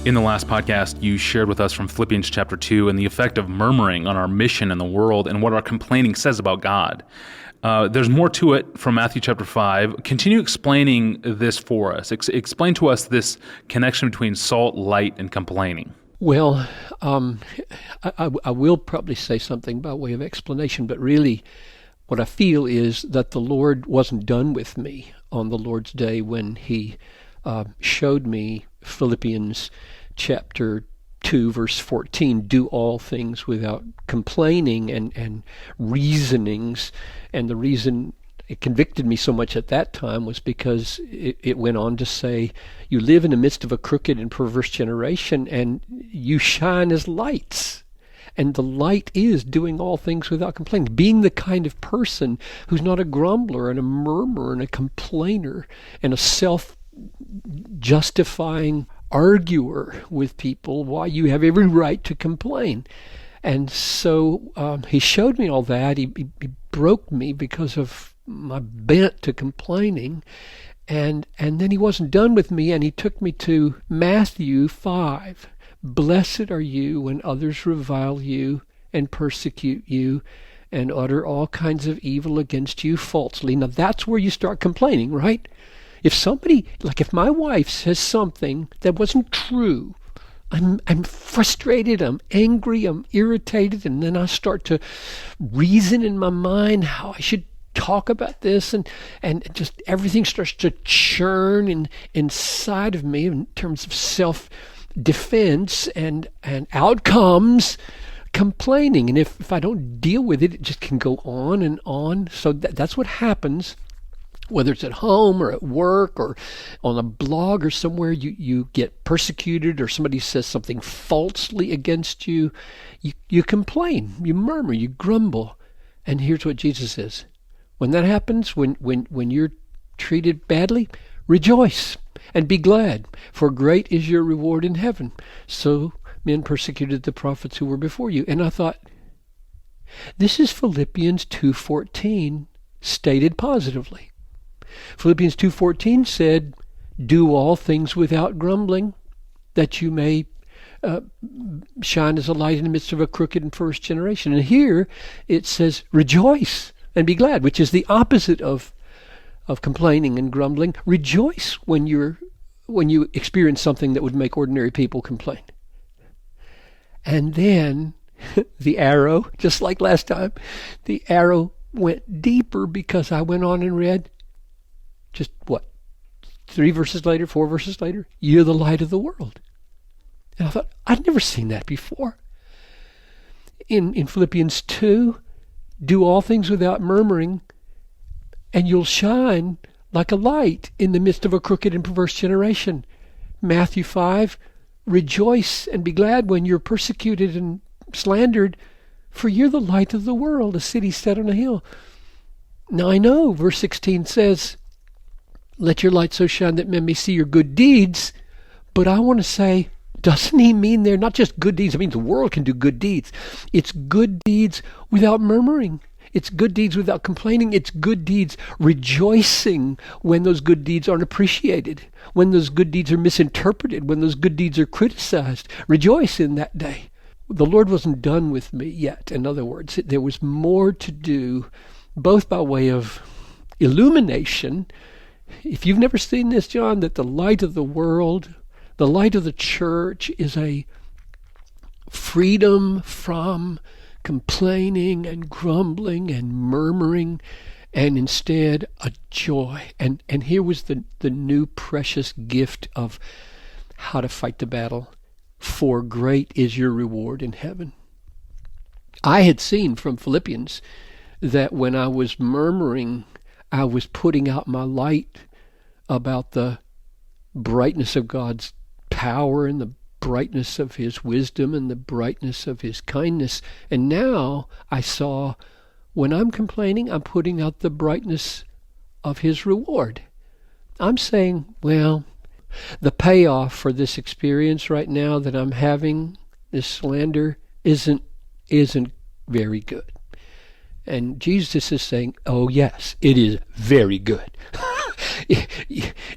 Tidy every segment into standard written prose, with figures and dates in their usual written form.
In the last podcast, you shared with us from Philippians chapter 2 and the effect of murmuring on our mission in the world and what our complaining says about God. There's more to it from Matthew chapter 5. Continue explaining this for us. Explain to us this connection between salt, light, and complaining. Well, I will probably say something by way of explanation, but really what I feel is that the Lord wasn't done with me on the Lord's Day when He showed me Philippians chapter 2, verse 14, do all things without complaining and reasonings. And the reason it convicted me so much at that time was because it went on to say, you live in the midst of a crooked and perverse generation, and you shine as lights. And the light is doing all things without complaining, being the kind of person who's not a grumbler and a murmurer and a complainer and a self-justifying arguer with people why you have every right to complain. And so he showed me all that. He broke me because of my bent to complaining. And then he wasn't done with me, and he took me to Matthew 5. Blessed are you when others revile you and persecute you and utter all kinds of evil against you falsely. Now that's where you start complaining, right? If somebody, like if my wife says something that wasn't true, I'm frustrated, I'm angry, I'm irritated, and then I start to reason in my mind how I should talk about this, and just everything starts to churn inside of me in terms of self-defense and outcomes, complaining. And if I don't deal with it, it just can go on and on. So that's what happens. Whether it's at home or at work or on a blog or somewhere, you get persecuted, or somebody says something falsely against you, you complain, you murmur, you grumble. And here's what Jesus says. When that happens, when you're treated badly, rejoice and be glad, for great is your reward in heaven. So men persecuted the prophets who were before you. And I thought, this is Philippians 2:14 stated positively. Philippians 2:14 said, do all things without grumbling, that you may shine as a light in the midst of a crooked and perverse generation. And here it says, rejoice and be glad, which is the opposite of complaining and grumbling. Rejoice when you experience something that would make ordinary people complain. And then the arrow, just like last time, the arrow went deeper, because I went on and read, just 4 verses later, you're the light of the world. And I thought, I'd never seen that before. In Philippians 2, do all things without murmuring, and you'll shine like a light in the midst of a crooked and perverse generation. Matthew 5, rejoice and be glad when you're persecuted and slandered, for you're the light of the world, a city set on a hill. Now I know verse 16 says, let your light so shine that men may see your good deeds. But I want to say, doesn't he mean there not just good deeds? I mean, the world can do good deeds. It's good deeds without murmuring. It's good deeds without complaining. It's good deeds rejoicing when those good deeds aren't appreciated, when those good deeds are misinterpreted, when those good deeds are criticized. Rejoice in that day. The Lord wasn't done with me yet. In other words, there was more to do, both by way of illumination. If you've never seen this, John, that the light of the world, the light of the church, is a freedom from complaining and grumbling and murmuring, and instead a joy. And here was the new precious gift of how to fight the battle. For great is your reward in heaven. I had seen from Philippians that when I was murmuring, I was putting out my light about the brightness of God's power and the brightness of His wisdom and the brightness of His kindness. And now I saw, when I'm complaining, I'm putting out the brightness of His reward. I'm saying, well, the payoff for this experience right now that I'm having, this slander, isn't very good. And Jesus is saying, oh yes, it is very good.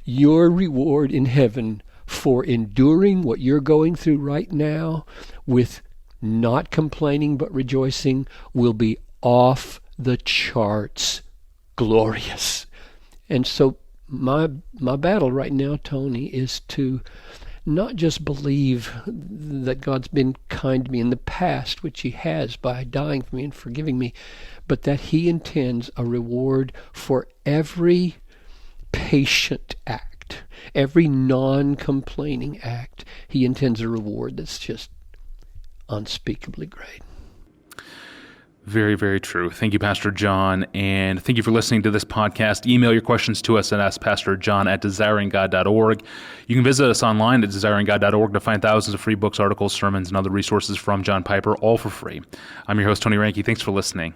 Your reward in heaven for enduring what you're going through right now with not complaining but rejoicing will be off the charts glorious. And so my battle right now, Tony, is to not just believe that God's been kind to me in the past, which he has by dying for me and forgiving me, but that he intends a reward for every patient act, every non-complaining act. He intends a reward that's just unspeakably great. Very, very true. Thank you, Pastor John, and thank you for listening to this podcast. Email your questions to us at askpastorjohn@desiringgod.org. You can visit us online at desiringgod.org to find thousands of free books, articles, sermons, and other resources from John Piper, all for free. I'm your host, Tony Reinke. Thanks for listening.